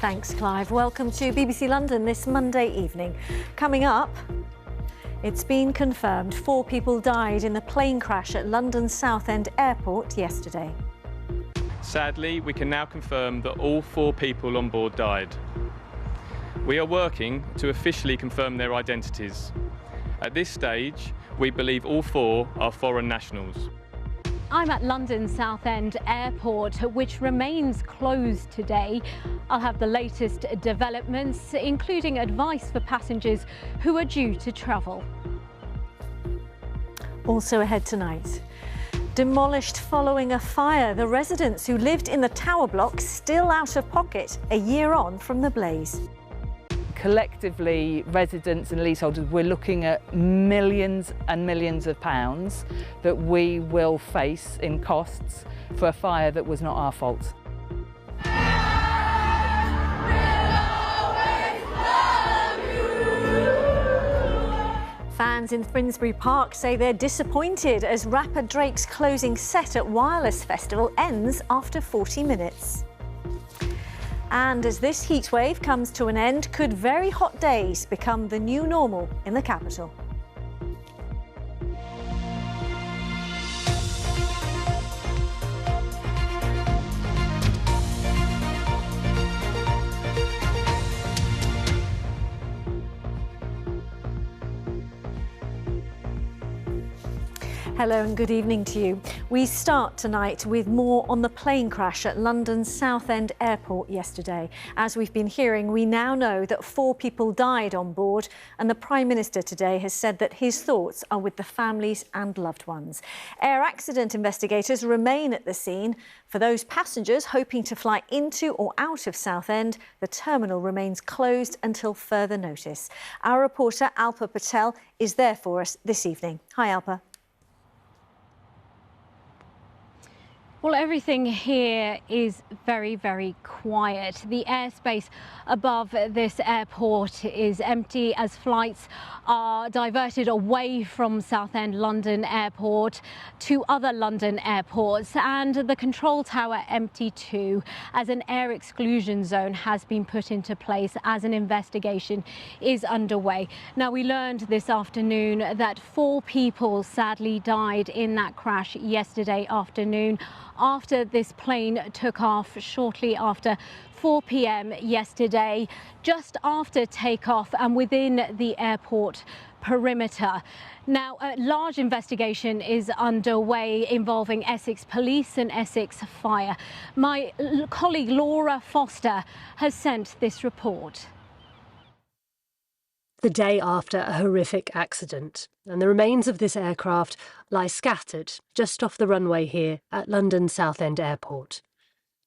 Thanks, Clive. Welcome to BBC London this Monday evening. Coming up, it's been confirmed 4 people died in the plane crash at London Southend Airport yesterday. Sadly, we can now confirm that all 4 people on board died. We are working to officially confirm their identities. At this stage, we believe all 4 are foreign nationals. I'm at London Southend Airport, which remains closed today. I'll have the latest developments, including advice for passengers who are due to travel. Also ahead tonight. Demolished following a fire. The residents who lived in the tower block still out of pocket a year on from the blaze. Collectively, residents and leaseholders, we're looking at millions and millions of pounds that we will face in costs for a fire that was not our fault. Fans in Finsbury Park say they're disappointed as rapper Drake's closing set at Wireless Festival ends after 40 minutes. And as this heatwave comes to an end, could very hot days become the new normal in the capital? Hello and good evening to you. We start tonight with more on the plane crash at London Southend Airport yesterday. As we've been hearing, we now know that 4 people died on board, and the Prime Minister today has said that his thoughts are with the families and loved ones. Air accident investigators remain at the scene. For those passengers hoping to fly into or out of Southend, the terminal remains closed until further notice. Our reporter Alpa Patel is there for us this evening. Hi, Alpa. Well, everything here is very, very quiet. The airspace above this airport is empty as flights are diverted away from Southend London Airport to other London airports, and the control tower empty too, as an air exclusion zone has been put into place as an investigation is underway. Now, we learned this afternoon that 4 people sadly died in that crash yesterday afternoon after this plane took off shortly after 4 p.m. yesterday, just after takeoff and within the airport perimeter. Now, a large investigation is underway involving Essex Police and Essex Fire. My colleague Laura Foster has sent this report. The day after a horrific accident, and the remains of this aircraft lie scattered just off the runway here at London Southend Airport.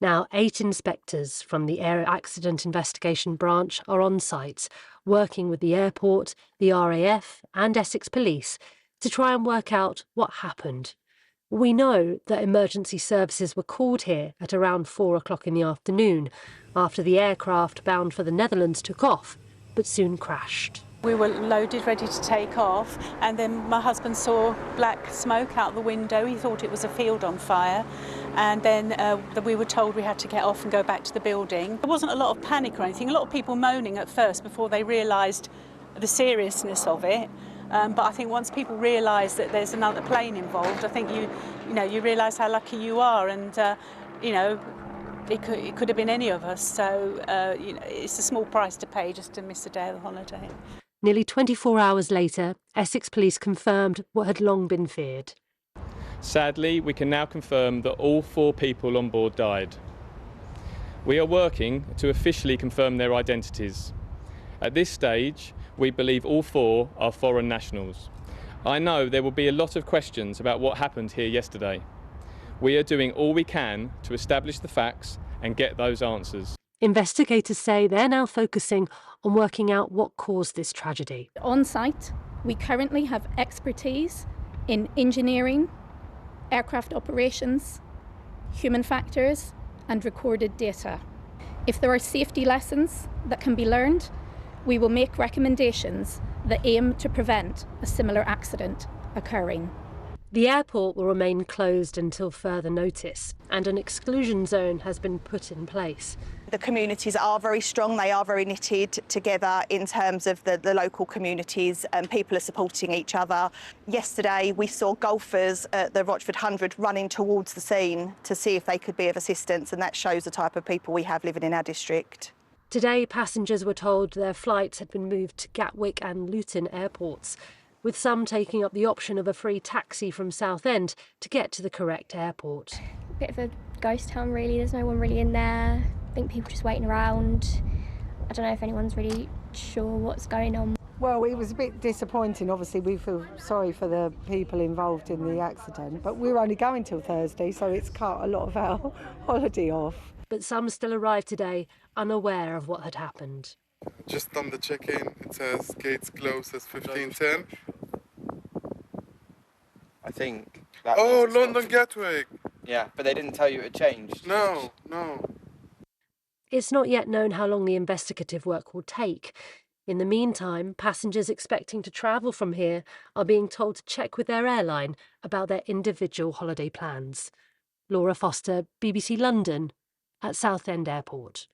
Now, 8 inspectors from the Air Accident Investigation Branch are on site, working with the airport, the RAF and Essex Police to try and work out what happened. We know that emergency services were called here at around 4 o'clock in the afternoon after the aircraft bound for the Netherlands took off, but soon crashed. We were loaded, ready to take off, and then my husband saw black smoke out the window. He thought it was a field on fire, and then we were told we had to get off and go back to the building. There wasn't a lot of panic or anything, a lot of people moaning at first before they realised the seriousness of it. But I think once people realise that there's another plane involved, I think you realise how lucky you are, and it could have been any of us. So it's a small price to pay just to miss a day of the holiday. Nearly 24 hours later, Essex Police confirmed what had long been feared. Sadly, we can now confirm that all 4 people on board died. We are working to officially confirm their identities. At this stage, we believe all 4 are foreign nationals. I know there will be a lot of questions about what happened here yesterday. We are doing all we can to establish the facts and get those answers. Investigators say they're now focusing on working out what caused this tragedy. On site, we currently have expertise in engineering, aircraft operations, human factors, and recorded data. If there are safety lessons that can be learned, we will make recommendations that aim to prevent a similar accident occurring. The airport will remain closed until further notice, and an exclusion zone has been put in place. The communities are very strong, they are very knitted together in terms of the local communities, and people are supporting each other. Yesterday we saw golfers at the Rochford 100 running towards the scene to see if they could be of assistance, and that shows the type of people we have living in our district. Today, passengers were told their flights had been moved to Gatwick and Luton airports, with some taking up the option of a free taxi from Southend to get to the correct airport. Bit of a ghost town really, there's no one really in there. I think people just waiting around. I don't know if anyone's really sure what's going on. Well, it was a bit disappointing. Obviously, we feel sorry for the people involved in the accident, but we're only going till Thursday, so it's cut a lot of our holiday off. But some still arrived today unaware of what had happened. Just done the check-in. It says gates closed as 15:10. I think that Oh, London Gatwick! Yeah, but they didn't tell you it changed. No. It's not yet known how long the investigative work will take. In the meantime, passengers expecting to travel from here are being told to check with their airline about their individual holiday plans. Laura Foster, BBC London, at Southend Airport.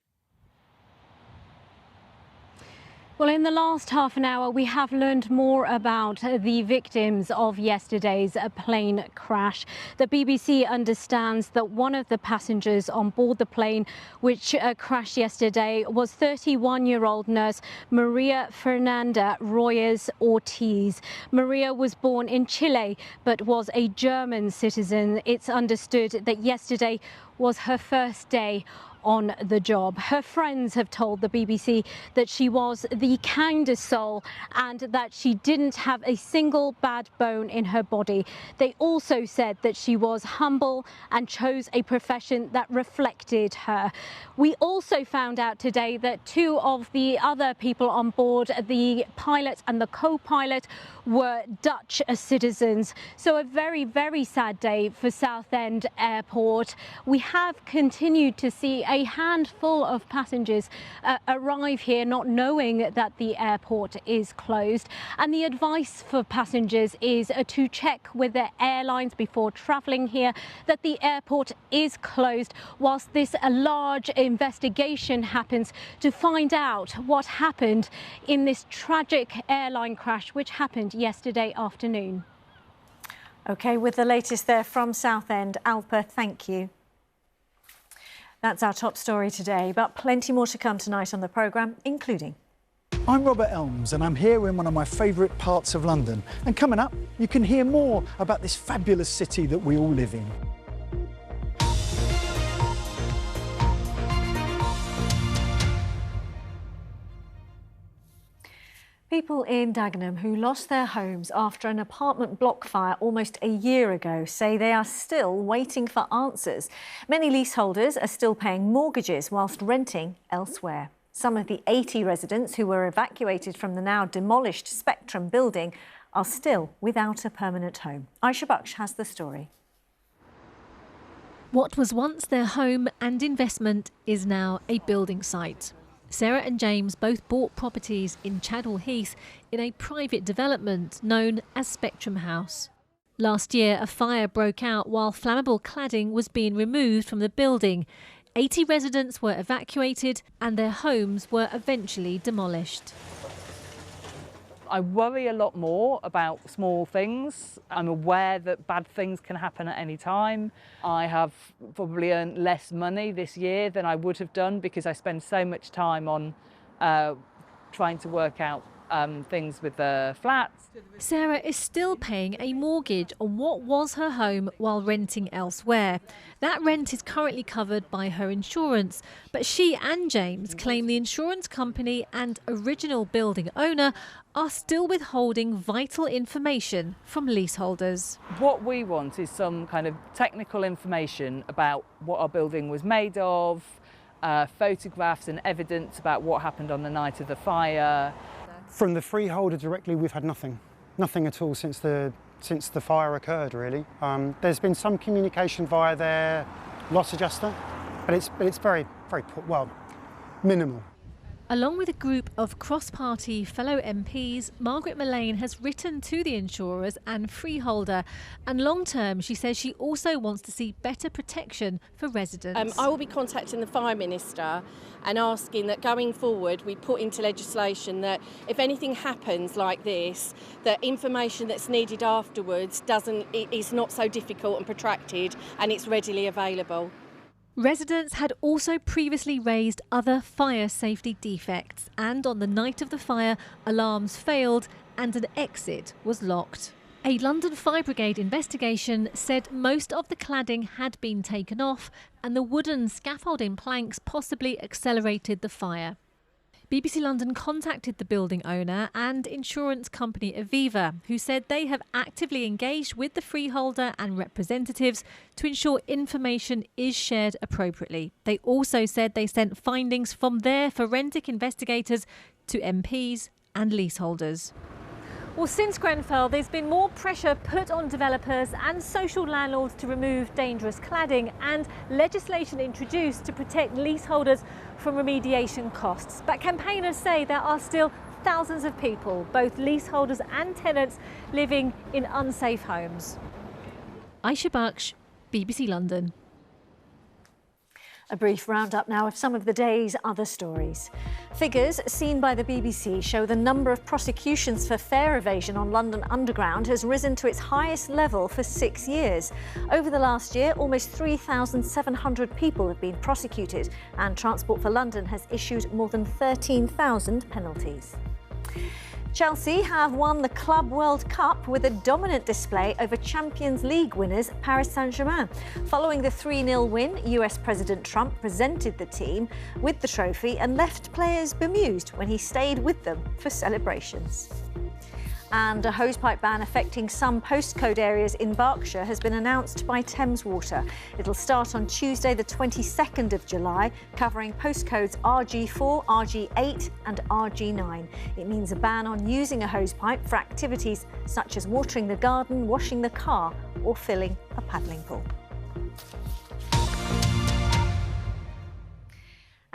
Well, in the last half an hour, we have learned more about the victims of yesterday's plane crash. The BBC understands that one of the passengers on board the plane which crashed yesterday was 31-year-old nurse Maria Fernanda Royes Ortiz. Maria was born in Chile but was a German citizen. It's understood that yesterday was her first day on the job. Her friends have told the BBC that she was the kindest soul and that she didn't have a single bad bone in her body. They also said that she was humble and chose a profession that reflected her. We also found out today that two of the other people on board, the pilot and the co-pilot, were Dutch citizens. So a very, very sad day for Southend Airport. We have continued to see a handful of passengers arrive here not knowing that the airport is closed, and the advice for passengers is to check with their airlines before travelling here that the airport is closed whilst this large investigation happens to find out what happened in this tragic airline crash which happened yesterday afternoon. OK, with the latest there from Southend, Alpa, thank you. That's our top story today, but plenty more to come tonight on the programme, including... I'm Robert Elms and I'm here in one of my favourite parts of London. And coming up, you can hear more about this fabulous city that we all live in. People in Dagenham who lost their homes after an apartment block fire almost a year ago say they are still waiting for answers. Many leaseholders are still paying mortgages whilst renting elsewhere. Some of the 80 residents who were evacuated from the now demolished Spectrum building are still without a permanent home. Aisha Baksh has the story. What was once their home and investment is now a building site. Sarah and James both bought properties in Chadwell Heath in a private development known as Spectrum House. Last year, a fire broke out while flammable cladding was being removed from the building. 80 residents were evacuated and their homes were eventually demolished. I worry a lot more about small things. I'm aware that bad things can happen at any time. I have probably earned less money this year than I would have done because I spend so much time on trying to work out things with the flats. Sarah is still paying a mortgage on what was her home while renting elsewhere. That rent is currently covered by her insurance, but she and James claim the insurance company and original building owner are still withholding vital information from leaseholders. What we want is some kind of technical information about what our building was made of, photographs and evidence about what happened on the night of the fire. From the freeholder directly, we've had nothing at all since the fire occurred, really. There's been some communication via their loss adjuster, but it's very, very, well, minimal. Along with a group of cross-party fellow MPs, Margaret Mullane has written to the insurers and freeholder. And long-term, she says she also wants to see better protection for residents. I will be contacting the Fire Minister and asking that going forward we put into legislation that if anything happens like this, that information that's needed afterwards is not so difficult and protracted and it's readily available. Residents had also previously raised other fire safety defects, and on the night of the fire, alarms failed and an exit was locked. A London Fire Brigade investigation said most of the cladding had been taken off and the wooden scaffolding planks possibly accelerated the fire. BBC London contacted the building owner and insurance company Aviva, who said they have actively engaged with the freeholder and representatives to ensure information is shared appropriately. They also said they sent findings from their forensic investigators to MPs and leaseholders. Well, since Grenfell, there's been more pressure put on developers and social landlords to remove dangerous cladding and legislation introduced to protect leaseholders from remediation costs. But campaigners say there are still thousands of people, both leaseholders and tenants, living in unsafe homes. Aisha Baksh, BBC London. A brief roundup now of some of the day's other stories. Figures seen by the BBC show the number of prosecutions for fare evasion on London Underground has risen to its highest level for 6 years. Over the last year, almost 3,700 people have been prosecuted, and Transport for London has issued more than 13,000 penalties. Chelsea have won the Club World Cup with a dominant display over Champions League winners Paris Saint-Germain. Following the 3-0 win, US President Trump presented the team with the trophy and left players bemused when he stayed with them for celebrations. And a hosepipe ban affecting some postcode areas in Berkshire has been announced by Thames Water. It'll start on Tuesday the 22nd of July, covering postcodes RG4, RG8 and RG9. It means a ban on using a hosepipe for activities such as watering the garden, washing the car or filling a paddling pool.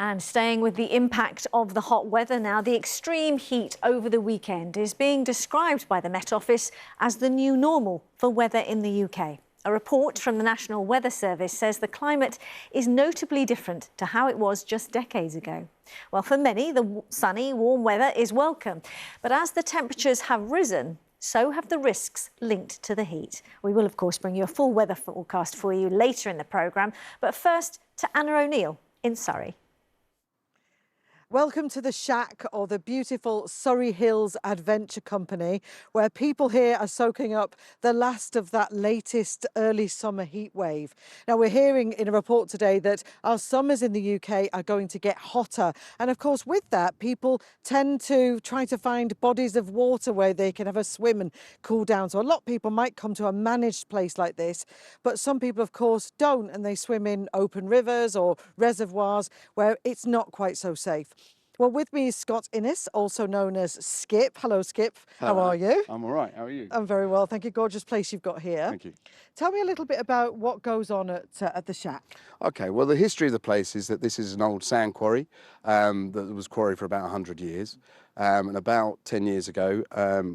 And staying with the impact of the hot weather now, the extreme heat over the weekend is being described by the Met Office as the new normal for weather in the UK. A report from the National Weather Service says the climate is notably different to how it was just decades ago. Well, for many, the sunny, warm weather is welcome. But as the temperatures have risen, so have the risks linked to the heat. We will, of course, bring you a full weather forecast for you later in the programme. But first, to Anna O'Neill in Surrey. Welcome to the Shack, or the beautiful Surrey Hills Adventure Company, where people here are soaking up the last of that latest early summer heat wave. Now, we're hearing in a report today that our summers in the UK are going to get hotter. And of course, with that, people tend to try to find bodies of water where they can have a swim and cool down. So a lot of people might come to a managed place like this, but some people, of course, don't, and they swim in open rivers or reservoirs where it's not quite so safe. Well, with me is Scott Innes, also known as Skip. Hello, Skip. Hello. How are you? I'm all right. How are you? I'm very well, thank you. Gorgeous place you've got here. Thank you. Tell me a little bit about what goes on at the Shack. Okay, well, the history of the place is that this is an old sand quarry that was quarried for about 100 years. And about 10 years ago,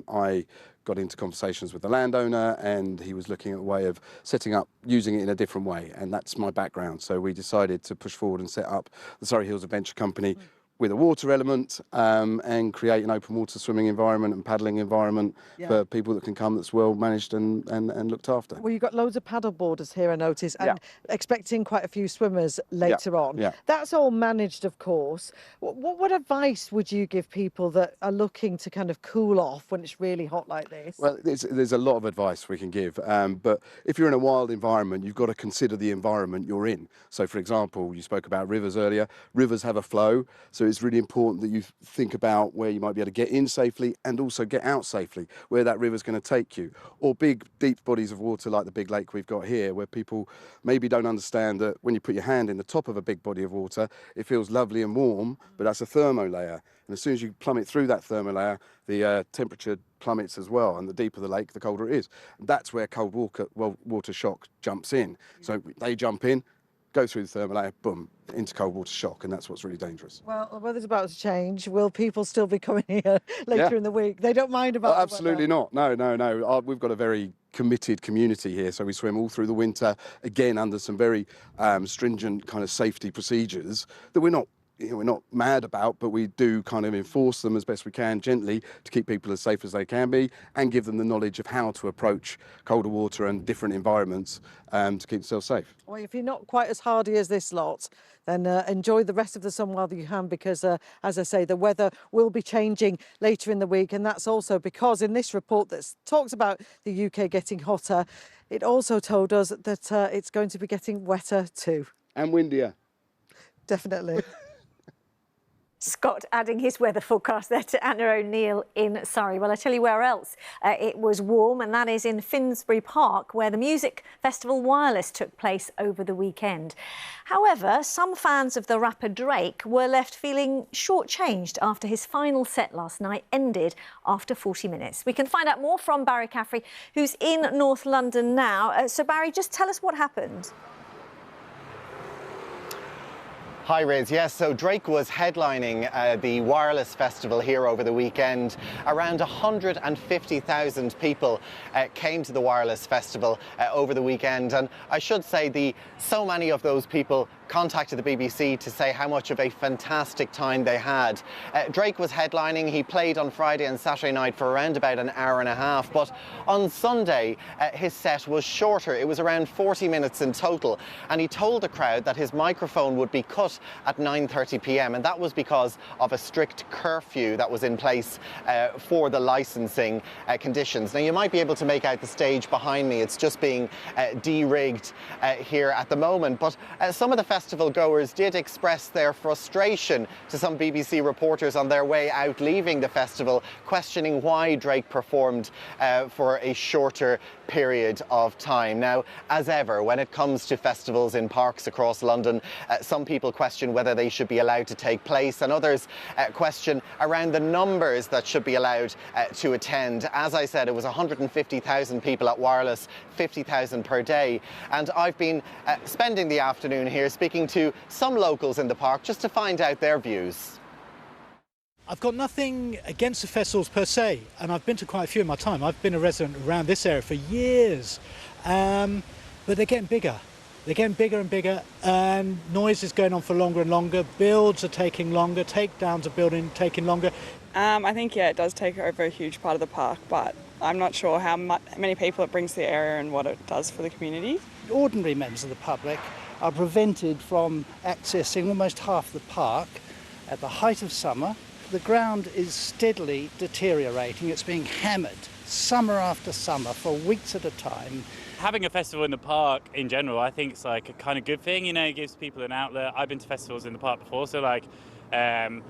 I got into conversations with the landowner, and he was looking at a way of setting up, using it in a different way. And that's my background. So we decided to push forward and set up the Surrey Hills Adventure Company with a water element and create an open water swimming environment and paddling environment for people that can come, that's well managed and looked after. Well, you've got loads of paddle boarders here, I notice, and expecting quite a few swimmers later on. Yeah. That's all managed, of course. What advice would you give people that are looking to kind of cool off when it's really hot like this? Well, there's a lot of advice we can give, but if you're in a wild environment, you've got to consider the environment you're in. So, for example, you spoke about rivers earlier. Rivers have a flow, so it's really important that you think about where you might be able to get in safely and also get out safely, where that river's going to take you. Or big, deep bodies of water like the big lake we've got here, where people maybe don't understand that when you put your hand in the top of a big body of water, it feels lovely and warm, but that's a thermo layer. And as soon as you plummet through that thermo layer, the temperature plummets as well, and the deeper the lake, the colder it is. And that's where cold water shock jumps in. So they jump in, go through the thermal layer, boom, into cold water shock, and that's what's really dangerous. Well, the weather's about to change. Will people still be coming here later in the week? They don't mind about Absolutely not. No. We've got a very committed community here, so we swim all through the winter, again under some very stringent kind of safety procedures that we're not mad about, but we do kind of enforce them as best we can gently to keep people as safe as they can be and give them the knowledge of how to approach colder water and different environments to keep themselves safe. Well, if you're not quite as hardy as this lot, then enjoy the rest of the summer while you can, because, as I say, the weather will be changing later in the week. And that's also because in this report that talks about the UK getting hotter, it also told us that it's going to be getting wetter too. And windier. Definitely. Scott adding his weather forecast there to Anna O'Neill in Surrey. Well, I tell you where else it was warm, and that is in Finsbury Park, where the music festival Wireless took place over the weekend. However, some fans of the rapper Drake were left feeling shortchanged after his final set last night ended after 40 minutes. We can find out more from Barry Caffrey, who's in North London now. So, Barry, just tell us what happened. Hi, Riz. Yes, so Drake was headlining the Wireless Festival here over the weekend. Around 150,000 people came to the Wireless Festival over the weekend. And I should say so many of those people contacted the BBC to say how much of a fantastic time they had. Drake was headlining. He played on Friday and Saturday night for around about an hour and a half. But on Sunday, his set was shorter. It was around 40 minutes in total. And he told the crowd that his microphone would be cut at 9:30 p.m. And that was because of a strict curfew that was in place for the licensing conditions. Now, you might be able to make out the stage behind me. It's just being de-rigged here at the moment. But some of the festival goers did express their frustration to some BBC reporters on their way out leaving the festival, questioning why Drake performed for a shorter period of time. Now, as ever, when it comes to festivals in parks across London, some people question whether they should be allowed to take place, and others question around the numbers that should be allowed to attend. As I said, it was 150,000 people at Wireless, 50,000 per day, and I've been spending the afternoon here speaking to some locals in the park just to find out their views. I've got nothing against the festivals per se, and I've been to quite a few in my time. I've been a resident around this area for years, but they're getting bigger. They're getting bigger and bigger, and noise is going on for longer and longer. Builds are taking longer, takedowns of building taking longer. I think, yeah, it does take over a huge part of the park, but I'm not sure how many people it brings to the area and what it does for the community. Ordinary members of the public are prevented from accessing almost half the park at the height of summer. The ground is steadily deteriorating. It's being hammered summer after summer for weeks at a time. Having a festival in the park in general, I think it's like a kind of good thing, you know, it gives people an outlet. I've been to festivals in the park before, so like from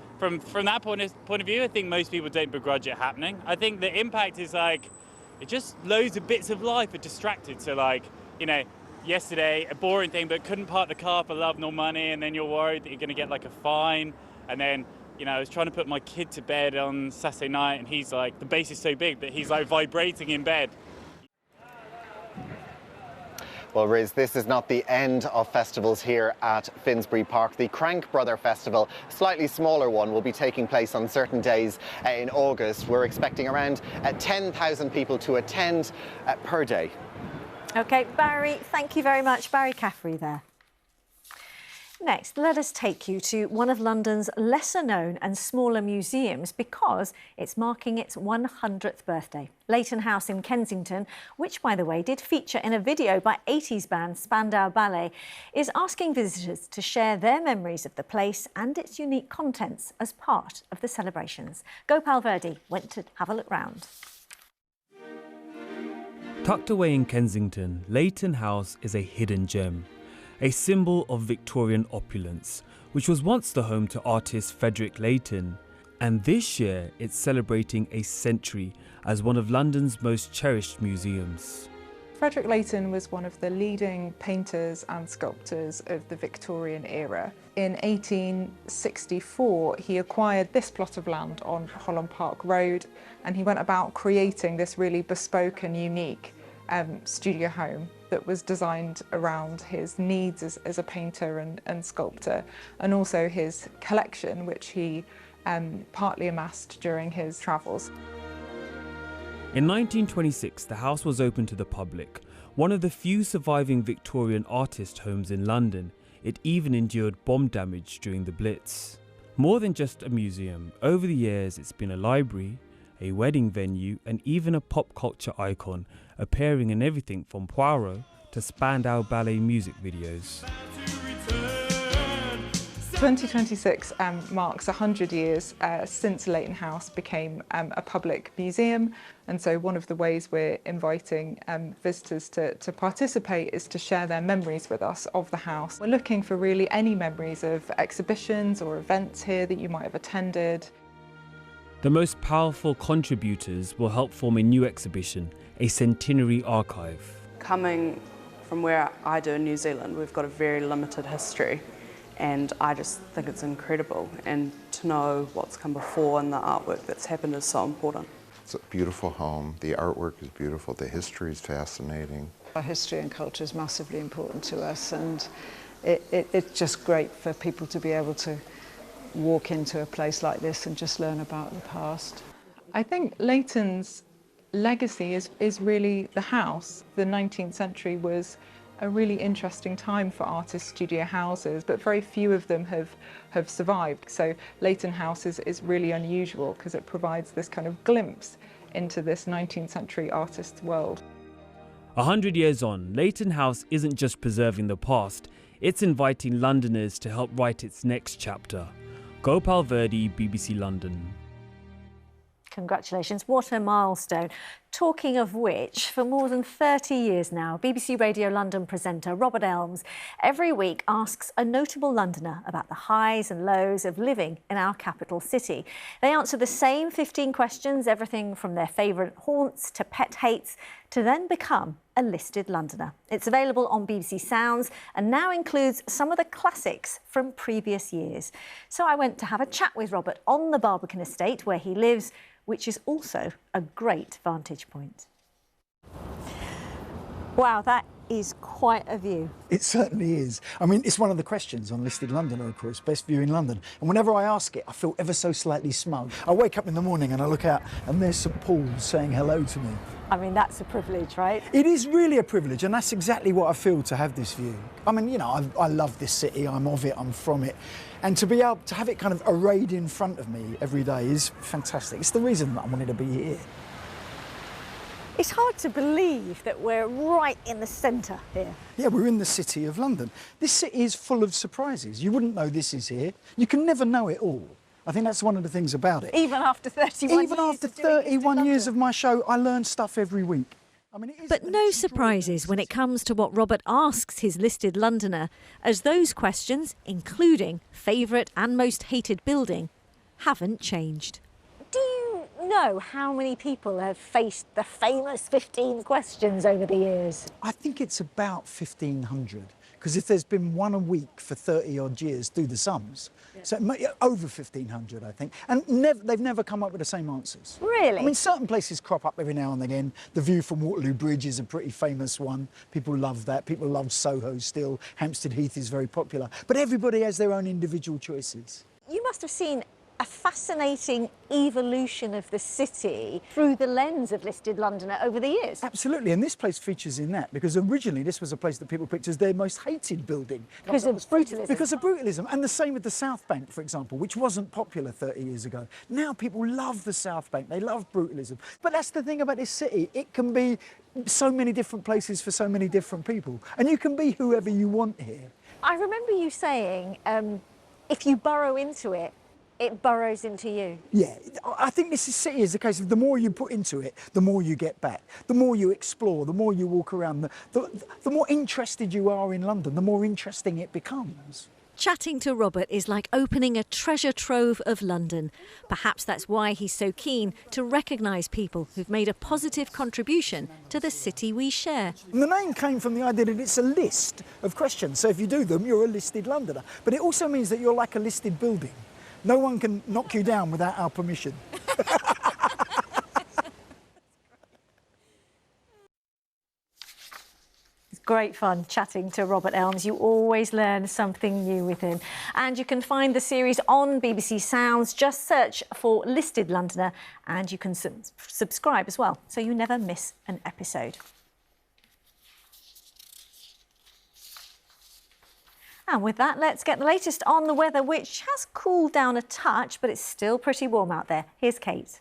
that point of view, I think most people don't begrudge it happening. I think the impact is like, it just loads of bits of life are distracted. So like, you know, yesterday, a boring thing, but couldn't park the car for love nor money, and then you're worried that you're going to get like a fine. And then, you know, I was trying to put my kid to bed on Saturday night, and he's like, the bass is so big that he's like vibrating in bed. Well, Riz, this is not the end of festivals here at Finsbury Park. The Crank Brother Festival, a slightly smaller one, will be taking place on certain days in August. We're expecting around 10,000 people to attend per day. OK, Barry, thank you very much. Barry Caffrey there. Next, let us take you to one of London's lesser-known and smaller museums because it's marking its 100th birthday. Leighton House in Kensington, which, by the way, did feature in a video by 80s band Spandau Ballet, is asking visitors to share their memories of the place and its unique contents as part of the celebrations. Gopal Verdi went to have a look round. Tucked away in Kensington, Leighton House is a hidden gem. A symbol of Victorian opulence, which was once the home to artist Frederick Leighton. And this year it's celebrating a century as one of London's most cherished museums. Frederick Leighton was one of the leading painters and sculptors of the Victorian era. In 1864, he acquired this plot of land on Holland Park Road, and he went about creating this really bespoke and unique studio home that was designed around his needs as a painter and sculptor, and also his collection, which he partly amassed during his travels. In 1926, the house was open to the public, one of the few surviving Victorian artist homes in London. It even endured bomb damage during the Blitz. More than just a museum, over the years it's been a library, a wedding venue, and even a pop culture icon, appearing in everything from Poirot to Spandau Ballet music videos. 2026 marks 100 years since Leighton House became a public museum, and so one of the ways we're inviting visitors to participate is to share their memories with us of the house. We're looking for really any memories of exhibitions or events here that you might have attended. The most powerful contributors will help form a new exhibition, a centenary archive. Coming from where I do in New Zealand, we've got a very limited history, and I just think it's incredible, and to know what's come before and the artwork that's happened is so important. It's a beautiful home, the artwork is beautiful, the history is fascinating. Our history and culture is massively important to us, and it's just great for people to be able to walk into a place like this and just learn about the past. I think Leighton's legacy is really the house. The 19th century was a really interesting time for artist studio houses, but very few of them have survived. So Leighton House is really unusual because it provides this kind of glimpse into this 19th century artist's world. 100 years on, Leighton House isn't just preserving the past, it's inviting Londoners to help write its next chapter. Gopal Verdi, BBC London. Congratulations, what a milestone. Talking of which, for more than 30 years now, BBC Radio London presenter Robert Elms every week asks a notable Londoner about the highs and lows of living in our capital city. They answer the same 15 questions, everything from their favourite haunts to pet hates, to then become a listed Londoner. It's available on BBC Sounds and now includes some of the classics from previous years. So I went to have a chat with Robert on the Barbican estate where he lives, which is also a great vantage point. Wow, that is quite a view. It certainly is. I mean, it's one of the questions on Listed Londoner, of course, best view in London. And whenever I ask it, I feel ever so slightly smug. I wake up in the morning and I look out and there's St Paul's saying hello to me. I mean, that's a privilege, right? It is really a privilege, and that's exactly what I feel to have this view. I mean, you know, I love this city, I'm of it, I'm from it. And to be able to have it kind of arrayed in front of me every day is fantastic. It's the reason that I wanted to be here. It's hard to believe that we're right in the centre here. Yeah, we're in the city of London. This city is full of surprises. You wouldn't know this is here. You can never know it all. I think that's one of the things about it. Even after 31 years. Even after 31 years of my show, I learn stuff every week. I mean, but no surprises when it comes to what Robert asks his listed Londoner, as those questions, including favourite and most hated building, haven't changed. Do you know how many people have faced the famous 15 questions over the years? I think it's about 1,500. Because if there's been one a week for 30 odd years, do the sums. Yeah. So over 1,500, I think. And they've never come up with the same answers. Really? I mean, certain places crop up every now and again. The view from Waterloo Bridge is a pretty famous one. People love that. People love Soho still. Hampstead Heath is very popular. But everybody has their own individual choices. You must have seen a fascinating evolution of the city through the lens of Listed Londoner over the years. Absolutely, and this place features in that because originally this was a place that people picked as their most hated building. Because of brutalism. Because of brutalism, and the same with the South Bank, for example, which wasn't popular 30 years ago. Now people love the South Bank, they love brutalism. But that's the thing about this city, it can be so many different places for so many different people, and you can be whoever you want here. I remember you saying, if you burrow into it, it burrows into you. Yeah, I think this city is the case of the more you put into it, the more you get back. The more you explore, the more you walk around, the more interested you are in London, the more interesting it becomes. Chatting to Robert is like opening a treasure trove of London. Perhaps that's why he's so keen to recognise people who've made a positive contribution to the city we share. And the name came from the idea that it's a list of questions. So if you do them, you're a listed Londoner. But it also means that you're like a listed building. No one can knock you down without our permission. great fun chatting to Robert Elms. You always learn something new with him. And you can find the series on BBC Sounds. Just search for Listed Londoner and you can subscribe as well, so you never miss an episode. And with that, let's get the latest on the weather, which has cooled down a touch, but it's still pretty warm out there. Here's Kate.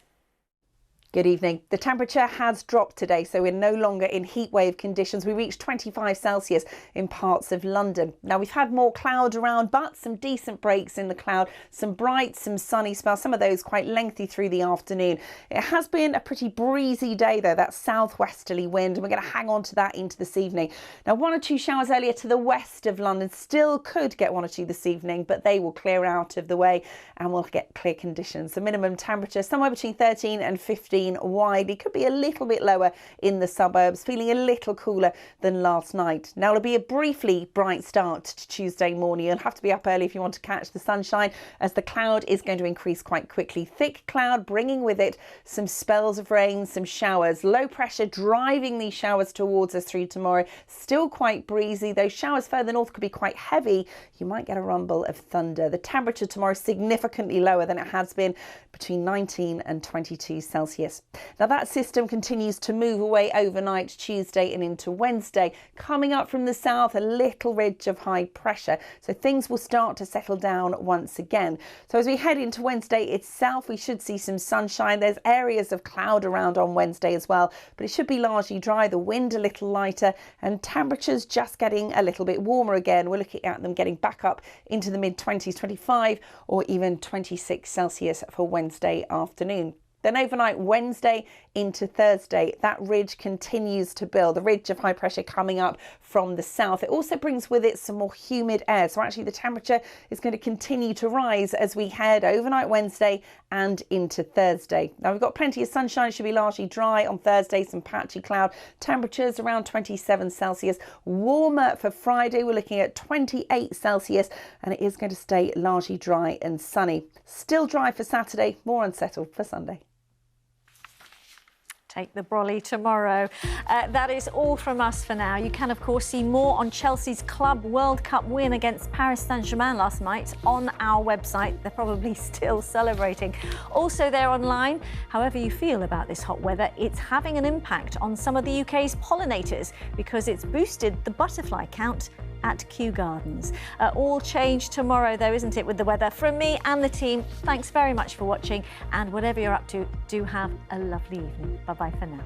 Good evening. The temperature has dropped today, so we're no longer in heatwave conditions. We reached 25 Celsius in parts of London. Now, we've had more cloud around, but some decent breaks in the cloud, some bright, some sunny spells, some of those quite lengthy through the afternoon. It has been a pretty breezy day, though, that southwesterly wind, and we're going to hang on to that into this evening. Now, 1 or 2 showers earlier to the west of London, still could get 1 or 2 this evening, but they will clear out of the way and we'll get clear conditions. The minimum temperature somewhere between 13 and 15 widely, could be a little bit lower in the suburbs, feeling a little cooler than last night. Now, it'll be a briefly bright start to Tuesday morning. You'll have to be up early if you want to catch the sunshine, as the cloud is going to increase quite quickly. Thick cloud bringing with it some spells of rain, some showers. Low pressure driving these showers towards us through tomorrow. Still quite breezy. Those showers further north could be quite heavy. You might get a rumble of thunder. The temperature tomorrow is significantly lower than it has been, between 19 and 22 Celsius. Now, that system continues to move away overnight Tuesday and into Wednesday. Coming up from the south, a little ridge of high pressure, so things will start to settle down once again. So as we head into Wednesday itself, we should see some sunshine. There's areas of cloud around on Wednesday as well, but it should be largely dry, the wind a little lighter, and temperatures just getting a little bit warmer again. We're looking at them getting back up into the mid-20s, 25 or even 26 Celsius for Wednesday afternoon. Then overnight Wednesday into Thursday, that ridge continues to build, the ridge of high pressure coming up from the south. It also brings with it some more humid air. So actually the temperature is going to continue to rise as we head overnight Wednesday and into Thursday. Now, we've got plenty of sunshine. It should be largely dry on Thursday, some patchy cloud. Temperatures around 27 Celsius. Warmer for Friday. We're looking at 28 Celsius, and it is going to stay largely dry and sunny. Still dry for Saturday, more unsettled for Sunday. Take the brolly tomorrow. That is all from us for now. You can, of course, see more on Chelsea's Club World Cup win against Paris Saint-Germain last night on our website. They're probably still celebrating. Also, they're online. However you feel about this hot weather, it's having an impact on some of the UK's pollinators because it's boosted the butterfly count at Kew Gardens. All change tomorrow, though, isn't it, with the weather? From me and the team, thanks very much for watching, and whatever you're up to, do have a lovely evening. Bye-bye for now.